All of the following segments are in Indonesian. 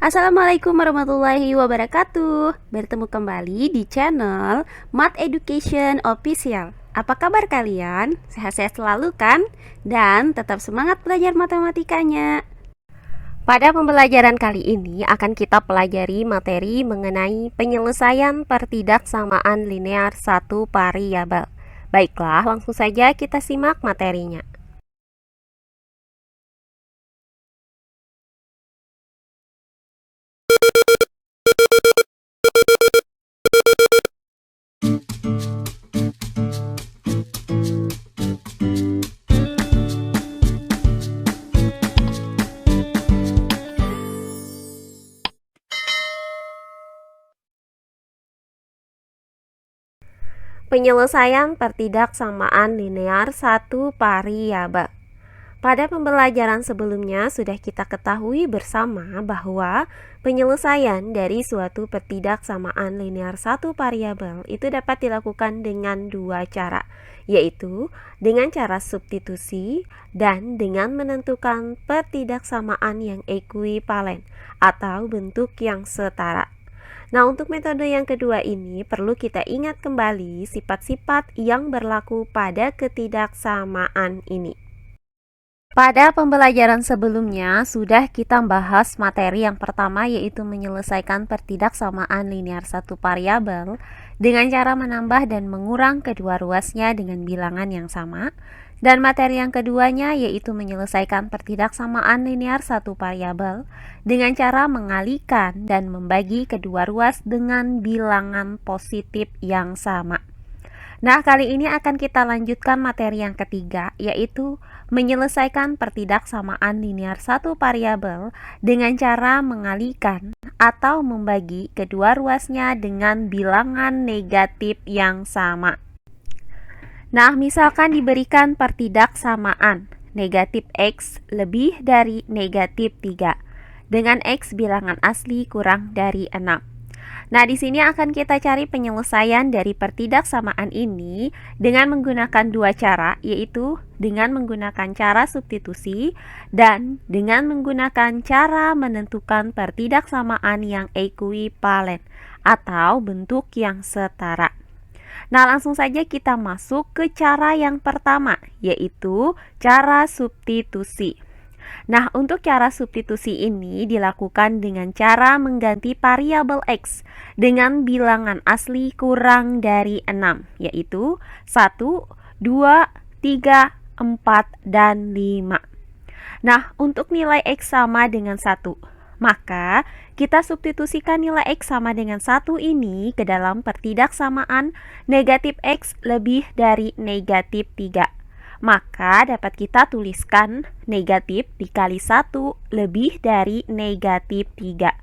Assalamualaikum warahmatullahi wabarakatuh. Bertemu kembali di channel Math Education Official. Apa kabar kalian? Sehat-sehat selalu kan? Dan tetap semangat belajar matematikanya. Pada pembelajaran kali ini akan kita pelajari materi mengenai penyelesaian pertidaksamaan linear satu variabel. Baiklah, langsung saja kita simak materinya. Penyelesaian pertidaksamaan linear satu variabel. Pada pembelajaran sebelumnya sudah kita ketahui bersama bahwa penyelesaian dari suatu pertidaksamaan linear satu variabel itu dapat dilakukan dengan dua cara, yaitu dengan cara substitusi dan dengan menentukan pertidaksamaan yang ekuivalen atau bentuk yang setara. Nah, untuk metode yang kedua ini perlu kita ingat kembali sifat-sifat yang berlaku pada ketidaksamaan ini. Pada pembelajaran sebelumnya sudah kita bahas materi yang pertama, yaitu menyelesaikan pertidaksamaan linear satu variabel dengan cara menambah dan mengurang kedua ruasnya dengan bilangan yang sama. Dan materi yang keduanya yaitu menyelesaikan pertidaksamaan linear satu variabel dengan cara mengalikan dan membagi kedua ruas dengan bilangan positif yang sama. Nah, kali ini akan kita lanjutkan materi yang ketiga, yaitu menyelesaikan pertidaksamaan linear satu variabel dengan cara mengalikan atau membagi kedua ruasnya dengan bilangan negatif yang sama. Nah, misalkan diberikan pertidaksamaan negatif X lebih dari negatif 3 dengan X bilangan asli kurang dari 6. Nah, di sini akan kita cari penyelesaian dari pertidaksamaan ini dengan menggunakan dua cara, yaitu dengan menggunakan cara substitusi dan dengan menggunakan cara menentukan pertidaksamaan yang ekuivalen atau bentuk yang setara. Nah, langsung saja kita masuk ke cara yang pertama, yaitu cara substitusi. Nah, untuk cara substitusi ini dilakukan dengan cara mengganti variabel X dengan bilangan asli kurang dari 6, yaitu 1, 2, 3, 4, dan 5. Nah, untuk nilai X sama dengan 1, maka kita substitusikan nilai X sama dengan 1 ini ke dalam pertidaksamaan negatif X lebih dari negatif 3. Maka dapat kita tuliskan negatif dikali 1 lebih dari negatif 3.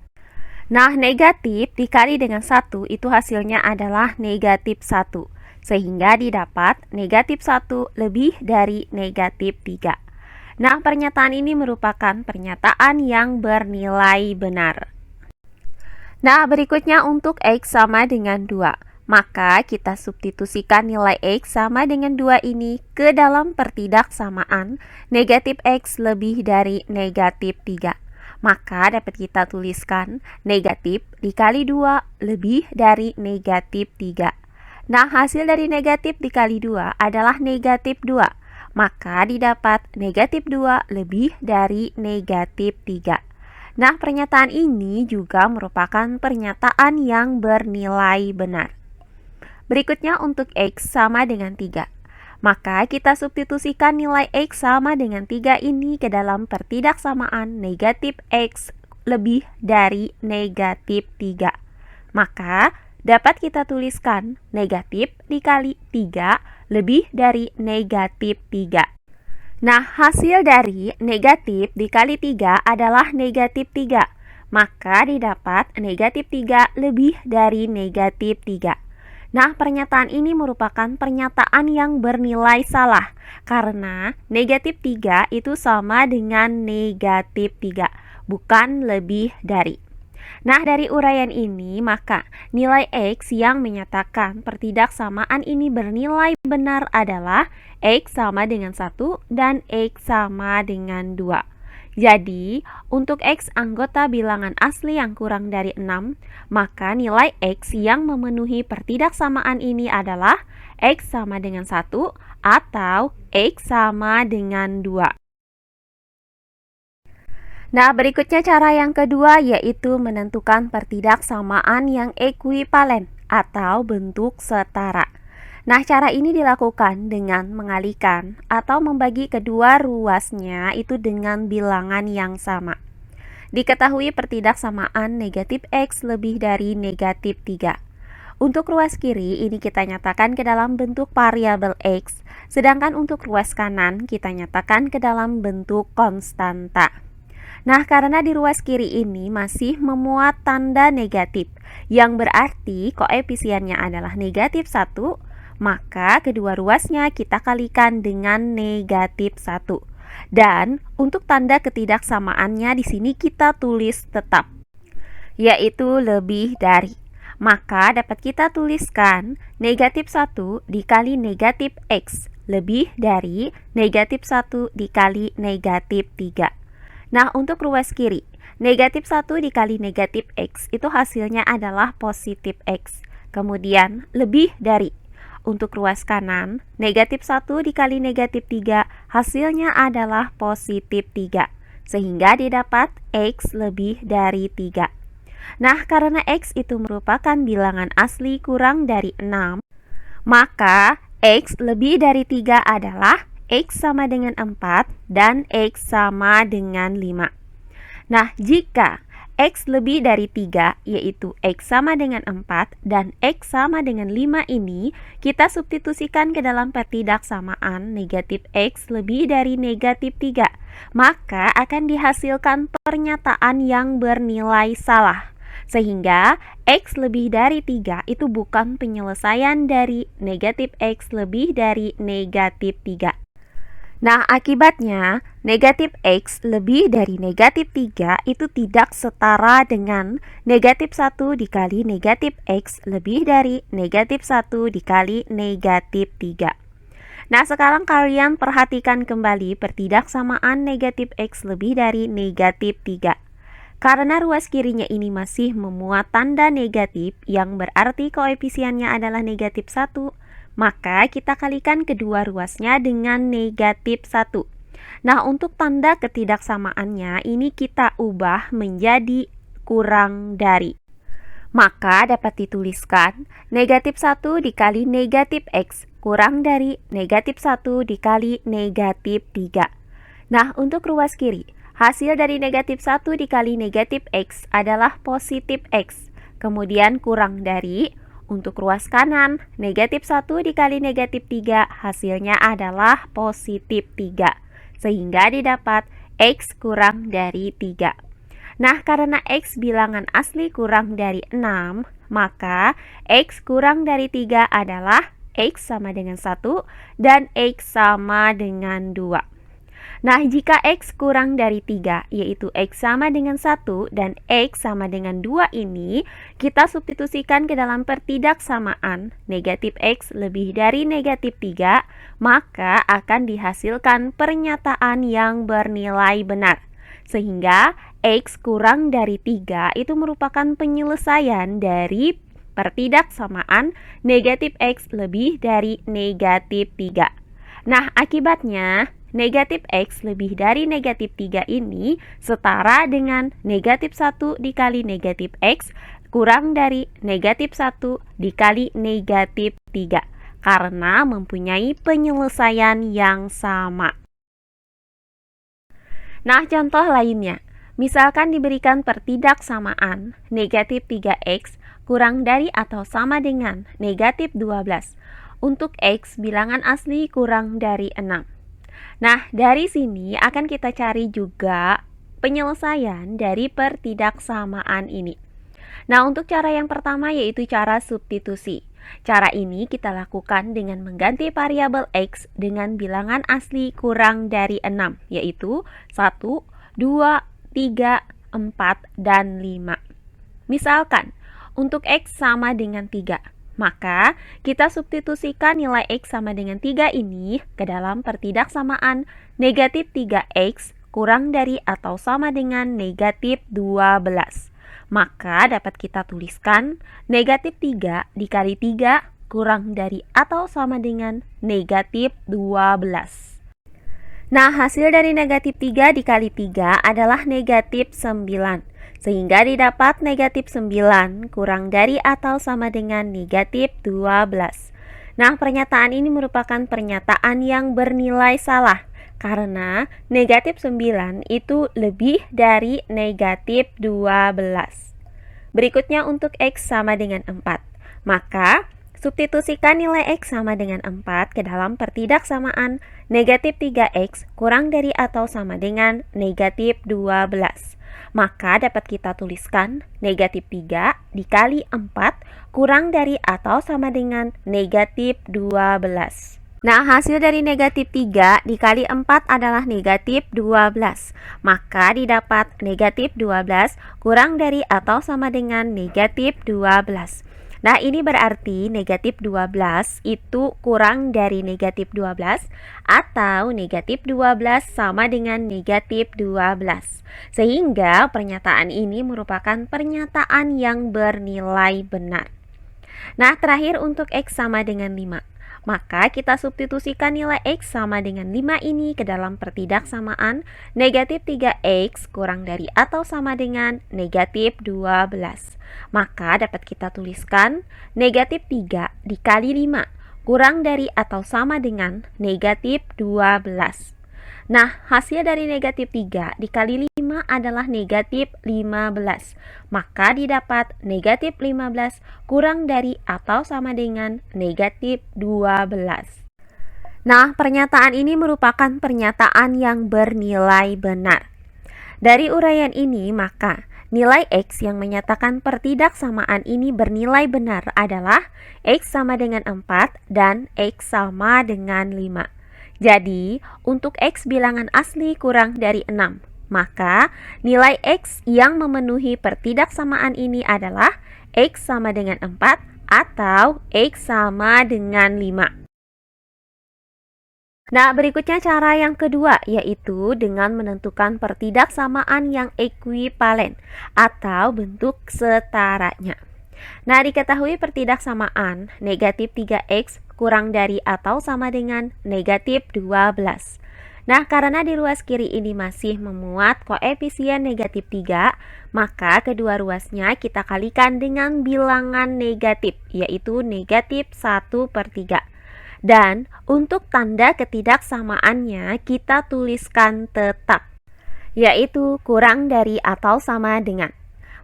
Nah, negatif dikali dengan 1 itu hasilnya adalah negatif 1. Sehingga didapat negatif 1 lebih dari negatif 3. Nah, pernyataan ini merupakan pernyataan yang bernilai benar. Nah, berikutnya untuk X sama dengan 2. Maka kita substitusikan nilai X sama dengan 2 ini ke dalam pertidaksamaan negatif X lebih dari negatif 3. Maka dapat kita tuliskan negatif dikali 2 lebih dari negatif 3. Nah, hasil dari negatif dikali 2 adalah negatif 2. Maka didapat negatif 2 lebih dari negatif 3. Nah, pernyataan ini juga merupakan pernyataan yang bernilai benar. Berikutnya untuk X sama dengan 3. Maka kita substitusikan nilai X sama dengan 3 ini ke dalam pertidaksamaan negatif X lebih dari negatif 3. Maka dapat kita tuliskan negatif dikali 3 lebih dari negatif 3. Nah, hasil dari negatif dikali 3 adalah negatif 3. Maka didapat negatif 3 lebih dari negatif 3. Nah, pernyataan ini merupakan pernyataan yang bernilai salah karena negatif 3 itu sama dengan negatif 3, bukan lebih dari. Nah, dari uraian ini maka nilai X yang menyatakan pertidaksamaan ini bernilai benar adalah X sama dengan 1 dan X sama dengan 2. Jadi, untuk X anggota bilangan asli yang kurang dari 6, maka nilai X yang memenuhi pertidaksamaan ini adalah X sama dengan 1 atau X sama dengan 2. Nah, berikutnya cara yang kedua yaitu menentukan pertidaksamaan yang ekuivalen atau bentuk setara. Nah, cara ini dilakukan dengan mengalihkan atau membagi kedua ruasnya itu dengan bilangan yang sama. Diketahui pertidaksamaan negatif X lebih dari negatif 3. Untuk ruas kiri ini kita nyatakan ke dalam bentuk variabel X, sedangkan untuk ruas kanan kita nyatakan ke dalam bentuk konstanta. Nah, karena di ruas kiri ini masih memuat tanda negatif, yang berarti koefisiennya adalah negatif 1, maka kedua ruasnya kita kalikan dengan negatif 1. Dan untuk tanda ketidaksamaannya di sini kita tulis tetap, yaitu lebih dari. Maka dapat kita tuliskan negatif 1 dikali negatif X lebih dari negatif 1 dikali negatif 3. Nah, untuk ruas kiri, negatif 1 dikali negatif X itu hasilnya adalah positif X. Kemudian lebih dari. Untuk ruas kanan, negatif 1 dikali negatif 3 hasilnya adalah positif 3. Sehingga didapat X lebih dari 3. Nah, karena X itu merupakan bilangan asli kurang dari 6, maka X lebih dari 3 adalah X sama dengan 4 dan X sama dengan 5. Nah, jika X lebih dari 3, yaitu X sama dengan 4 dan X sama dengan 5 ini, kita substitusikan ke dalam pertidaksamaan negatif X lebih dari negatif 3. Maka akan dihasilkan pernyataan yang bernilai salah. Sehingga X lebih dari 3 itu bukan penyelesaian dari negatif X lebih dari negatif 3. Nah, akibatnya negatif X lebih dari negatif 3 itu tidak setara dengan negatif 1 dikali negatif X lebih dari negatif 1 dikali negatif 3. Nah, sekarang kalian perhatikan kembali pertidaksamaan negatif X lebih dari negatif 3. Karena ruas kirinya ini masih memuat tanda negatif yang berarti koefisiennya adalah negatif 1, maka kita kalikan kedua ruasnya dengan negatif 1. Nah, untuk tanda ketidaksamaannya ini kita ubah menjadi kurang dari. Maka dapat dituliskan negatif 1 dikali negatif X kurang dari negatif 1 dikali negatif 3. Nah, untuk ruas kiri, hasil dari negatif 1 dikali negatif X adalah positif X. Kemudian kurang dari. Untuk ruas kanan, negatif 1 dikali negatif 3 hasilnya adalah positif 3. Sehingga didapat X kurang dari 3. Nah, karena X bilangan asli kurang dari 6, maka X kurang dari 3 adalah X sama dengan 1 dan X sama dengan 2. Nah, jika X kurang dari 3, yaitu X sama dengan 1 dan X sama dengan 2 ini, kita substitusikan ke dalam pertidaksamaan negatif X lebih dari negatif 3, maka akan dihasilkan pernyataan yang bernilai benar. Sehingga X kurang dari 3 itu merupakan penyelesaian dari pertidaksamaan negatif X lebih dari negatif 3. Nah, akibatnya negatif X lebih dari negatif 3 ini setara dengan negatif 1 dikali negatif X kurang dari negatif 1 dikali negatif 3 karena mempunyai penyelesaian yang sama. Nah, contoh lainnya, misalkan diberikan pertidaksamaan negatif 3X kurang dari atau sama dengan negatif 12 untuk X bilangan asli kurang dari 6. Nah, dari sini akan kita cari juga penyelesaian dari pertidaksamaan ini. Nah, untuk cara yang pertama yaitu cara substitusi. Cara ini kita lakukan dengan mengganti variabel X dengan bilangan asli kurang dari 6, yaitu 1, 2, 3, 4, dan 5. Misalkan, untuk X sama dengan 3. Maka, kita substitusikan nilai X sama dengan 3 ini ke dalam pertidaksamaan negatif 3X kurang dari atau sama dengan negatif 12. Maka dapat kita tuliskan negatif 3 dikali 3 kurang dari atau sama dengan negatif 12. Nah, hasil dari negatif 3 dikali 3 adalah negatif 9. Sehingga didapat negatif 9 kurang dari atau sama dengan negatif 12. Nah, pernyataan ini merupakan pernyataan yang bernilai salah. Karena negatif 9 itu lebih dari negatif 12. Berikutnya untuk X sama dengan 4. Maka, substitusikan nilai X sama dengan 4 ke dalam pertidaksamaan negatif 3X kurang dari atau sama dengan negatif 12. Maka dapat kita tuliskan negatif 3 dikali 4 kurang dari atau sama dengan negatif 12. Nah, hasil dari negatif 3 dikali 4 adalah negatif 12. Maka didapat negatif 12 kurang dari atau sama dengan negatif 12. Nah, ini berarti negatif 12 itu kurang dari negatif 12 atau negatif 12 sama dengan negatif 12. Sehingga pernyataan ini merupakan pernyataan yang bernilai benar. Nah, terakhir untuk X sama dengan 5. Maka kita substitusikan nilai X sama dengan 5 ini ke dalam pertidaksamaan negatif 3X kurang dari atau sama dengan negatif 12. Maka dapat kita tuliskan negatif 3 dikali 5 kurang dari atau sama dengan negatif 12. Nah, hasil dari negatif 3 dikali 5 adalah negatif 15. Maka didapat negatif 15 kurang dari atau sama dengan negatif 12. Nah, pernyataan ini merupakan pernyataan yang bernilai benar. Dari uraian ini, maka nilai X yang menyatakan pertidaksamaan ini bernilai benar adalah X sama dengan 4 dan X sama dengan 5. Jadi, untuk X bilangan asli kurang dari 6, maka nilai X yang memenuhi pertidaksamaan ini adalah X sama dengan 4 atau X sama dengan 5. Nah, berikutnya cara yang kedua, yaitu dengan menentukan pertidaksamaan yang ekuivalen atau bentuk setaranya. Nah, diketahui pertidaksamaan negatif 3X kurang dari atau sama dengan negatif 12. Nah, karena di ruas kiri ini masih memuat koefisien negatif 3, maka kedua ruasnya kita kalikan dengan bilangan negatif, yaitu negatif 1/3. Dan untuk tanda ketidaksamaannya kita tuliskan tetap, yaitu kurang dari atau sama dengan.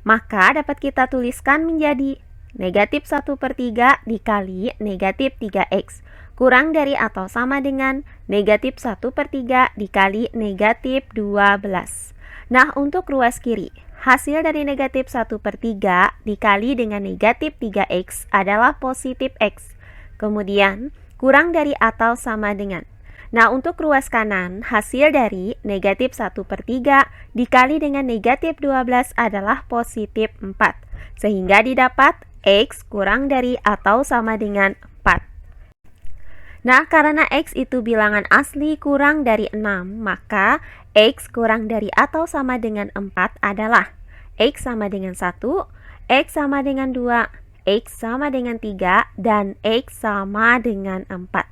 Maka dapat kita tuliskan menjadi negatif 1/3 dikali negatif 3X kurang dari atau sama dengan negatif 1/3 dikali negatif 12. Nah, untuk ruas kiri, hasil dari negatif 1/3 dikali dengan negatif 3X adalah positif X. Kemudian, kurang dari atau sama dengan. Nah, untuk ruas kanan, hasil dari negatif 1/3 dikali dengan negatif 12 adalah positif 4. Sehingga didapat X kurang dari atau sama dengan 4. Nah, karena X itu bilangan asli kurang dari 6, maka X kurang dari atau sama dengan 4 adalah X sama dengan 1, X sama dengan 2, X sama dengan 3, dan X sama dengan 4.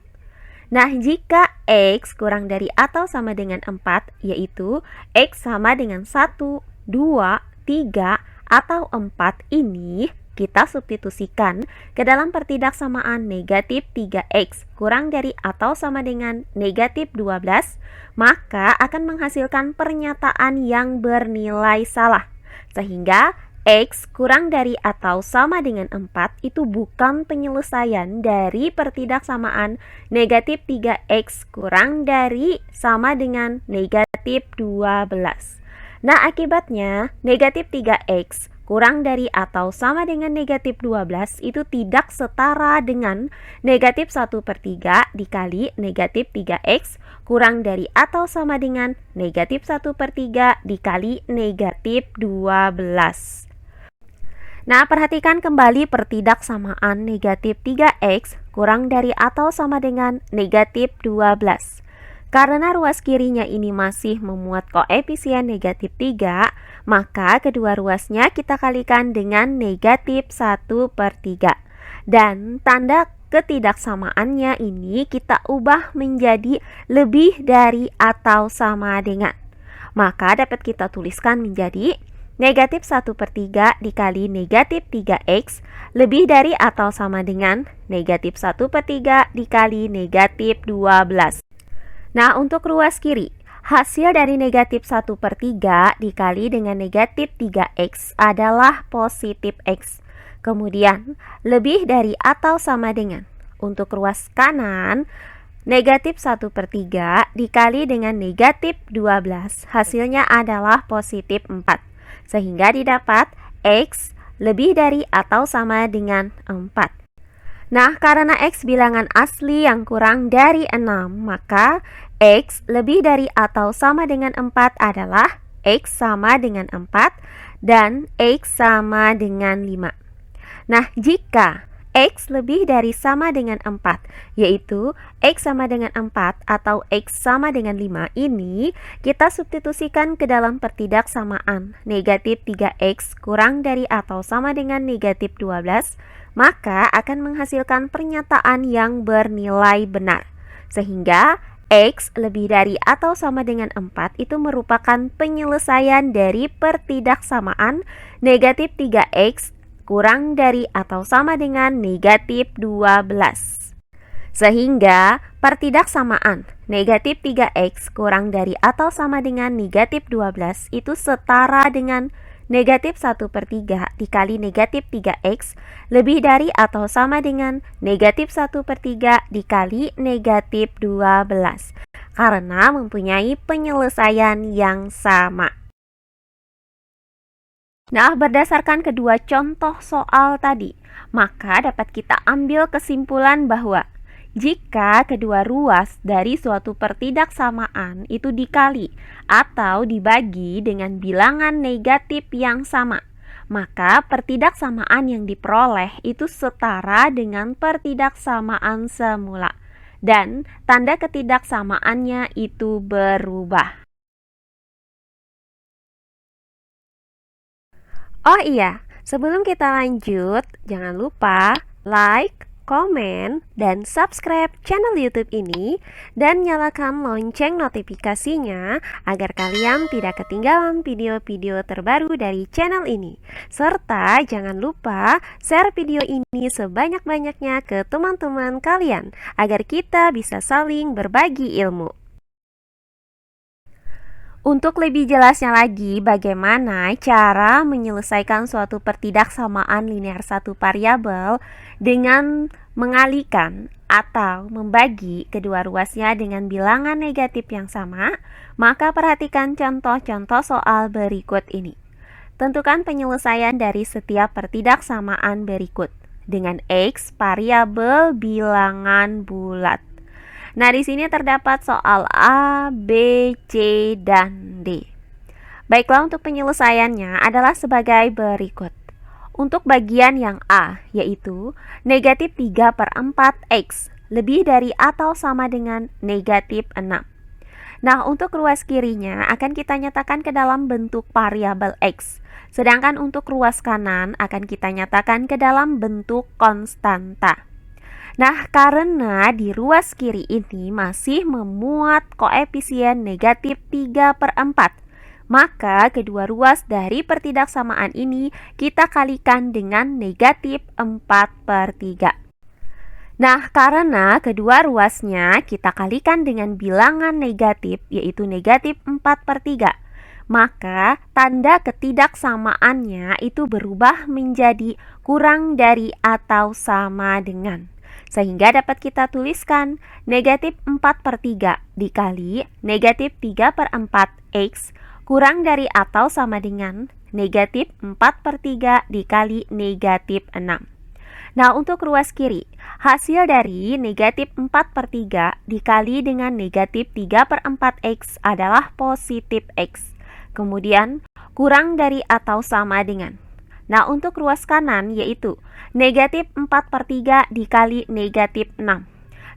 Nah, jika X kurang dari atau sama dengan 4, yaitu X sama dengan 1, 2, 3, atau 4 ini, kita substitusikan ke dalam pertidaksamaan negatif 3X kurang dari atau sama dengan negatif 12, maka akan menghasilkan pernyataan yang bernilai salah. Sehingga X kurang dari atau sama dengan 4 itu bukan penyelesaian dari pertidaksamaan negatif 3X kurang dari sama dengan negatif 12. Nah, akibatnya negatif 3X kurang dari atau sama dengan negatif 12 itu tidak setara dengan negatif 1/3 dikali negatif 3X kurang dari atau sama dengan negatif 1/3 dikali negatif 12. Nah, perhatikan kembali pertidaksamaan negatif 3X kurang dari atau sama dengan negatif 12. Karena ruas kirinya ini masih memuat koefisien negatif 3, maka kedua ruasnya kita kalikan dengan negatif 1/3. Dan tanda ketidaksamaannya ini kita ubah menjadi lebih dari atau sama dengan. Maka dapat kita tuliskan menjadi negatif 1/3 dikali negatif 3x lebih dari atau sama dengan negatif 1/3 dikali negatif 12. Nah, untuk ruas kiri, hasil dari negatif 1/3 dikali dengan negatif 3x adalah positif x. Kemudian, lebih dari atau sama dengan. Untuk ruas kanan, negatif 1/3 dikali dengan negatif 12, hasilnya adalah positif 4. Sehingga didapat x lebih dari atau sama dengan 4. Nah, karena x bilangan asli yang kurang dari 6, maka x lebih dari atau sama dengan 4 adalah x sama dengan 4 dan x sama dengan 5. Nah, jika x lebih dari sama dengan 4, yaitu x sama dengan 4 atau x sama dengan 5 ini, kita substitusikan ke dalam pertidaksamaan negatif 3x kurang dari atau sama dengan negatif 12, maka akan menghasilkan pernyataan yang bernilai benar. Sehingga x lebih dari atau sama dengan 4 itu merupakan penyelesaian dari pertidaksamaan negatif 3x kurang dari atau sama dengan negatif 12. Sehingga pertidaksamaan negatif 3x kurang dari atau sama dengan negatif 12 itu setara dengan negatif 1/3 dikali negatif 3x lebih dari atau sama dengan negatif 1/3 dikali negatif 12 karena mempunyai penyelesaian yang sama. Nah, berdasarkan kedua contoh soal tadi, maka dapat kita ambil kesimpulan bahwa jika kedua ruas dari suatu pertidaksamaan itu dikali atau dibagi dengan bilangan negatif yang sama, maka pertidaksamaan yang diperoleh itu setara dengan pertidaksamaan semula dan tanda ketidaksamaannya itu berubah. Oh iya, sebelum kita lanjut, jangan lupa like, komen, dan subscribe channel YouTube ini dan nyalakan lonceng notifikasinya agar kalian tidak ketinggalan video-video terbaru dari channel ini. Serta jangan lupa share video ini sebanyak-banyaknya ke teman-teman kalian agar kita bisa saling berbagi ilmu. Untuk lebih jelasnya lagi bagaimana cara menyelesaikan suatu pertidaksamaan linear satu variabel dengan mengalihkan atau membagi kedua ruasnya dengan bilangan negatif yang sama, maka perhatikan contoh-contoh soal berikut ini. Tentukan penyelesaian dari setiap pertidaksamaan berikut dengan x variabel bilangan bulat. Nah, di sini terdapat soal A, B, C, dan D. Baiklah, untuk penyelesaiannya adalah sebagai berikut. Untuk bagian yang A, yaitu negatif 3/4x lebih dari atau sama dengan negatif 6. Nah, untuk ruas kirinya akan kita nyatakan ke dalam bentuk variabel x. Sedangkan untuk ruas kanan akan kita nyatakan ke dalam bentuk konstanta. Nah, karena di ruas kiri ini masih memuat koefisien negatif 3/4, maka kedua ruas dari pertidaksamaan ini kita kalikan dengan negatif 4/3. Nah, karena kedua ruasnya kita kalikan dengan bilangan negatif, yaitu negatif 4/3, maka tanda ketidaksamaannya itu berubah menjadi kurang dari atau sama dengan. Sehingga dapat kita tuliskan negatif 4/3 dikali negatif 3/4x kurang dari atau sama dengan negatif 4/3 dikali negatif 6. Nah, untuk ruas kiri, hasil dari negatif 4/3 dikali dengan negatif 3/4x adalah positif x. Kemudian, kurang dari atau sama dengan. Nah, untuk ruas kanan yaitu negatif 4/3 dikali negatif 6.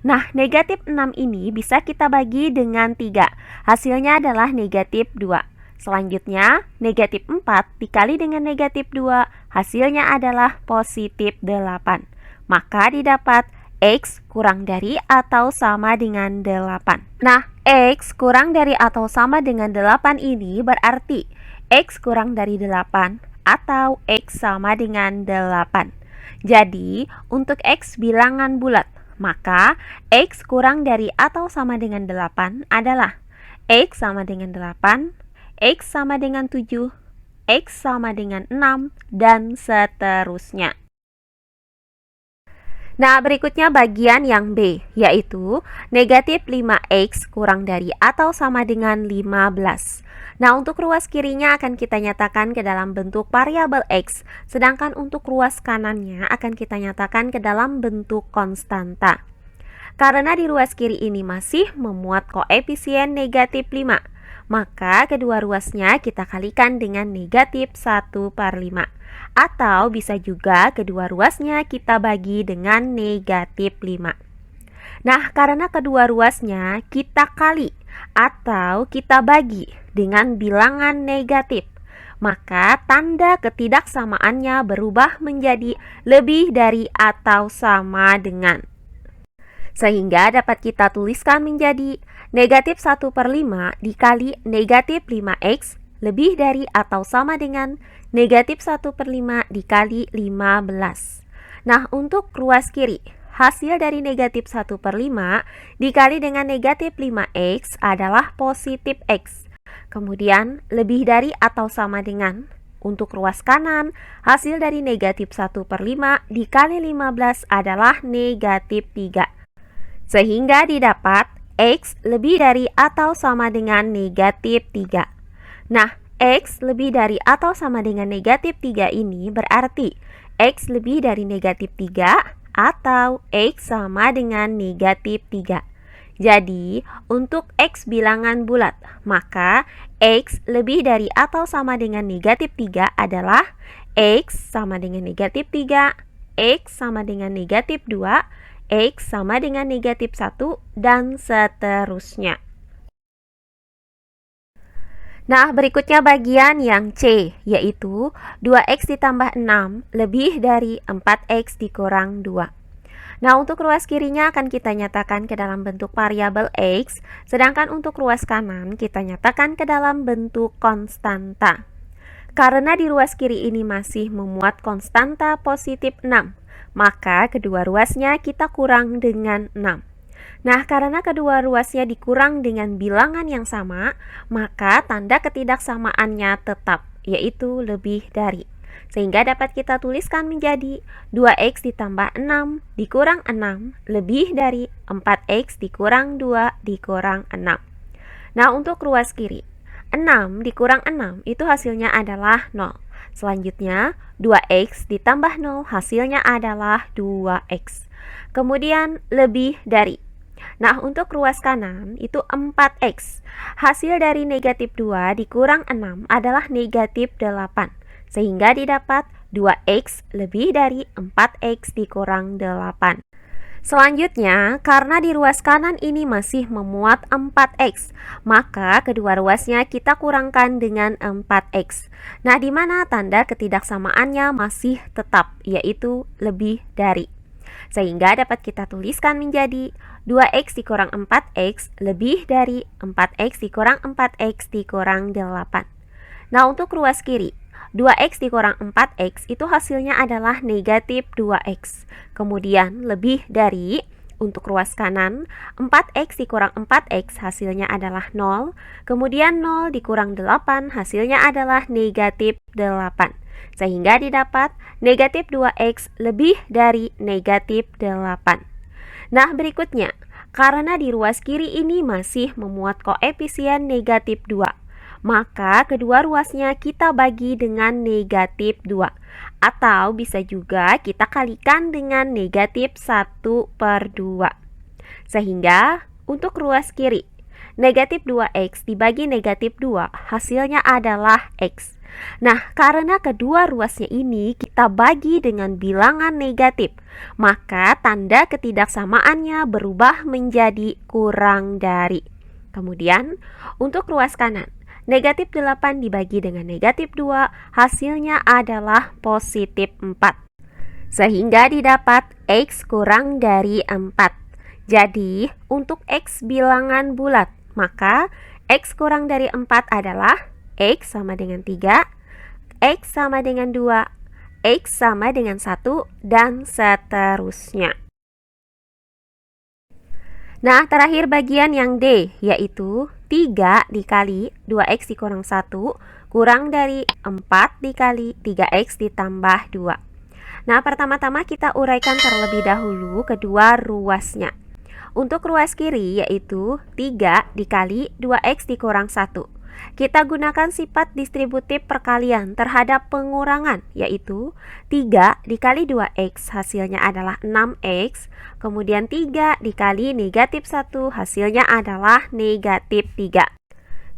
Nah, negatif 6 ini bisa kita bagi dengan 3. Hasilnya adalah negatif 2. Selanjutnya, negatif 4 dikali dengan negatif 2, hasilnya adalah positif 8. Maka didapat X kurang dari atau sama dengan 8. Nah, X kurang dari atau sama dengan 8 ini berarti X kurang dari 8 atau X sama dengan 8. Jadi, untuk X bilangan bulat, maka X kurang dari atau sama dengan 8 adalah X sama dengan 8, X sama dengan 7, X sama dengan 6, dan seterusnya. Nah, berikutnya bagian yang B, yaitu negatif 5X kurang dari atau sama dengan 15. Nah, untuk ruas kirinya akan kita nyatakan ke dalam bentuk variabel X, sedangkan untuk ruas kanannya akan kita nyatakan ke dalam bentuk konstanta. Karena di ruas kiri ini masih memuat koefisien negatif 5, maka kedua ruasnya kita kalikan dengan negatif 1/5. Atau bisa juga kedua ruasnya kita bagi dengan negatif 5. Nah, karena kedua ruasnya kita kali atau kita bagi dengan bilangan negatif, maka tanda ketidaksamaannya berubah menjadi lebih dari atau sama dengan. Sehingga dapat kita tuliskan menjadi negatif 1/5 dikali negatif 5X lebih dari atau sama dengan negatif 1/5 dikali 15. Nah, untuk ruas kiri, hasil dari negatif 1/5 dikali dengan negatif 5X adalah positif X. Kemudian, lebih dari atau sama dengan. Untuk ruas kanan, hasil dari negatif 1/5 dikali 15 adalah negatif 3. Sehingga didapat X lebih dari atau sama dengan negatif 3. Nah, X lebih dari atau sama dengan negatif 3 ini berarti X lebih dari negatif 3 atau X sama dengan negatif 3. Jadi, untuk X bilangan bulat, maka X lebih dari atau sama dengan negatif 3 adalah X sama dengan negatif 3, X sama dengan negatif 2, X sama dengan negatif 1, dan seterusnya. Nah, berikutnya bagian yang C, yaitu 2X ditambah 6 lebih dari 4X dikurang 2. Nah, untuk ruas kirinya akan kita nyatakan ke dalam bentuk variabel X, sedangkan untuk ruas kanan kita nyatakan ke dalam bentuk konstanta. Karena di ruas kiri ini masih memuat konstanta positif 6, maka kedua ruasnya kita kurang dengan 6. Nah, karena kedua ruasnya dikurang dengan bilangan yang sama, maka tanda ketidaksamaannya tetap, yaitu lebih dari. Sehingga dapat kita tuliskan menjadi 2X ditambah 6 dikurang 6 lebih dari 4X dikurang 2 dikurang 6. Nah, untuk ruas kiri, 6 dikurang 6 itu hasilnya adalah 0. Selanjutnya, 2X ditambah 0 hasilnya adalah 2X. Kemudian, lebih dari. Nah, untuk ruas kanan itu 4X. Hasil dari negatif 2 dikurang 6 adalah negatif 8. Sehingga didapat 2X lebih dari 4X dikurang 8. Selanjutnya, karena di ruas kanan ini masih memuat 4X, maka kedua ruasnya kita kurangkan dengan 4X. Nah, di mana tanda ketidaksamaannya masih tetap, yaitu lebih dari. Sehingga dapat kita tuliskan menjadi 2X dikurang 4X lebih dari 4X dikurang 4X dikurang 8. Nah, untuk ruas kiri, 2X dikurang 4X itu hasilnya adalah negatif 2X. Kemudian lebih dari, untuk ruas kanan, 4X dikurang 4X hasilnya adalah 0. Kemudian 0 dikurang 8 hasilnya adalah negatif 8. Sehingga didapat negatif 2X lebih dari negatif 8. Nah, berikutnya, karena di ruas kiri ini masih memuat koefisien negatif 2, maka kedua ruasnya kita bagi dengan negatif 2. Atau bisa juga kita kalikan dengan negatif 1/2. Sehingga untuk ruas kiri, negatif 2X dibagi negatif 2 hasilnya adalah X. Nah, karena kedua ruasnya ini kita bagi dengan bilangan negatif, maka tanda ketidaksamaannya berubah menjadi kurang dari. Kemudian, untuk ruas kanan, negatif 8 dibagi dengan negatif 2, hasilnya adalah positif 4. Sehingga didapat X kurang dari 4. Jadi, untuk X bilangan bulat, maka X kurang dari 4 adalah X sama dengan 3, X sama dengan 2, X sama dengan 1, dan seterusnya. Nah, terakhir bagian yang D, yaitu 3 dikali 2X dikurang 1, kurang dari 4 dikali 3X ditambah 2. Nah, pertama-tama kita uraikan terlebih dahulu kedua ruasnya. Untuk ruas kiri yaitu 3 dikali 2X dikurang 1. Kita gunakan sifat distributif perkalian terhadap pengurangan, yaitu 3 dikali 2X hasilnya adalah 6X, kemudian 3 dikali negatif 1 hasilnya adalah negatif 3.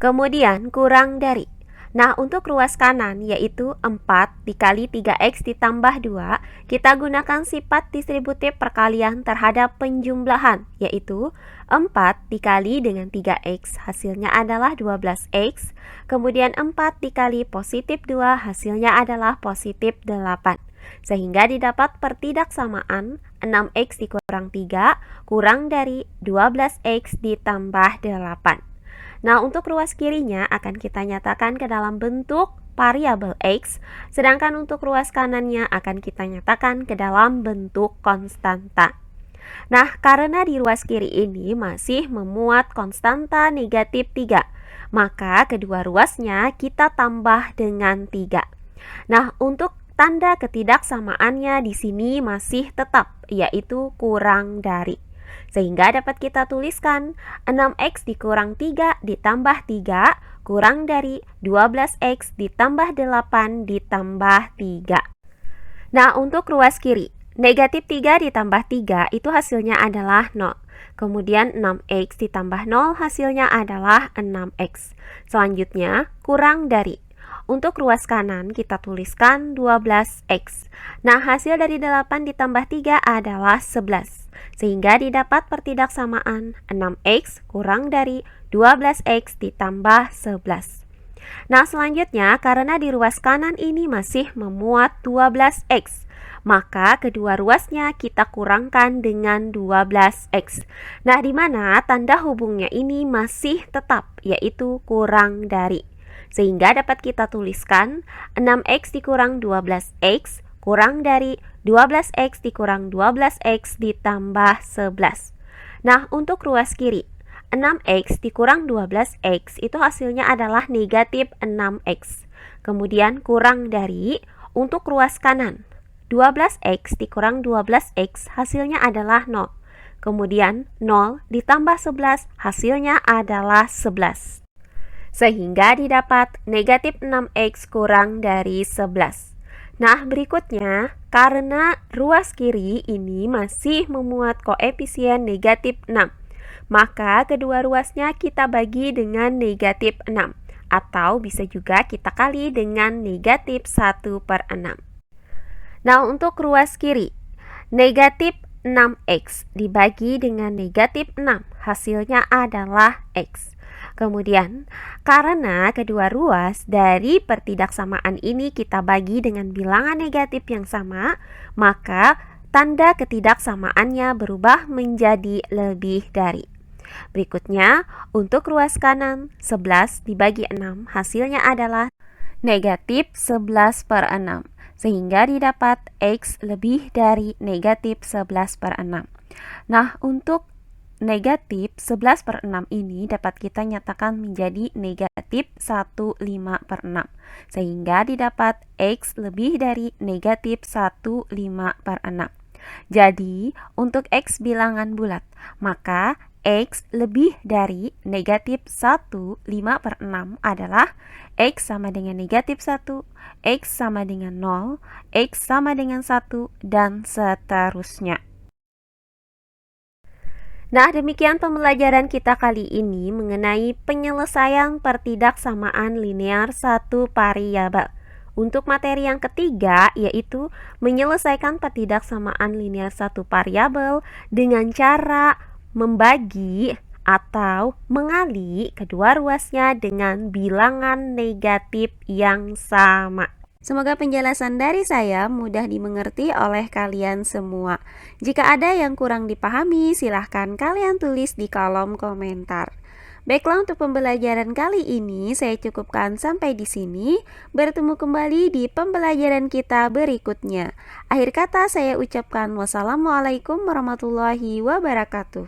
Kemudian kurang dari. Nah, untuk ruas kanan yaitu 4 dikali 3X ditambah 2, kita gunakan sifat distributif perkalian terhadap penjumlahan, yaitu 4 dikali dengan 3X hasilnya adalah 12X, kemudian 4 dikali positif 2 hasilnya adalah positif 8. Sehingga didapat pertidaksamaan 6X dikurang 3 kurang dari 12X ditambah 8. Nah, untuk ruas kirinya akan kita nyatakan ke dalam bentuk variabel X, sedangkan untuk ruas kanannya akan kita nyatakan ke dalam bentuk konstanta. Nah, karena di ruas kiri ini masih memuat konstanta negatif 3, maka kedua ruasnya kita tambah dengan 3. Nah, untuk tanda ketidaksamaannya di sini masih tetap, yaitu kurang dari. Sehingga dapat kita tuliskan 6X dikurang 3 ditambah 3 kurang dari 12X ditambah 8 ditambah 3. Nah, untuk ruas kiri, negatif 3 ditambah 3 itu hasilnya adalah 0. Kemudian 6X ditambah 0 hasilnya adalah 6X. Selanjutnya, kurang dari. Untuk ruas kanan kita tuliskan 12X. Nah, hasil dari 8 ditambah 3 adalah 11. Sehingga didapat pertidaksamaan 6X kurang dari 12X ditambah 11. Nah, selanjutnya karena di ruas kanan ini masih memuat 12X, maka kedua ruasnya kita kurangkan dengan 12X. Nah, di mana tanda hubungnya ini masih tetap, yaitu kurang dari. Sehingga dapat kita tuliskan 6X dikurang 12X kurang dari 12X dikurang 12X ditambah 11. Nah, untuk ruas kiri, 6X dikurang 12X itu hasilnya adalah negatif 6X. Kemudian kurang dari. Untuk ruas kanan, 12X dikurang 12X hasilnya adalah 0. Kemudian 0 ditambah 11 hasilnya adalah 11. Sehingga didapat negatif 6X kurang dari 11. Nah, berikutnya, karena ruas kiri ini masih memuat koefisien negatif 6, maka kedua ruasnya kita bagi dengan negatif 6, atau bisa juga kita kali dengan negatif 1/6. Nah, untuk ruas kiri, negatif 6X dibagi dengan negatif 6, hasilnya adalah X. Kemudian, karena kedua ruas dari pertidaksamaan ini kita bagi dengan bilangan negatif yang sama, maka tanda ketidaksamaannya berubah menjadi lebih dari. Berikutnya, untuk ruas kanan, 11 dibagi 6, hasilnya adalah negatif 11/6. Sehingga didapat X lebih dari negatif 11/6. Nah, untuk negatif 11/6 ini dapat kita nyatakan menjadi negatif 1/5/6. Sehingga didapat X lebih dari negatif 1/5/6. Jadi, untuk X bilangan bulat, maka X lebih dari negatif 1/5/6 adalah X sama dengan negatif 1, X sama dengan 0, X sama dengan 1, dan seterusnya. Nah, demikian pembelajaran kita kali ini mengenai penyelesaian pertidaksamaan linear satu variabel. Untuk materi yang ketiga, yaitu menyelesaikan pertidaksamaan linear satu variabel dengan cara membagi atau mengali kedua ruasnya dengan bilangan negatif yang sama. Semoga penjelasan dari saya mudah dimengerti oleh kalian semua. Jika ada yang kurang dipahami, silahkan kalian tulis di kolom komentar. Baiklah, untuk pembelajaran kali ini saya cukupkan sampai di sini. Bertemu kembali di pembelajaran kita berikutnya. Akhir kata saya ucapkan wassalamualaikum warahmatullahi wabarakatuh.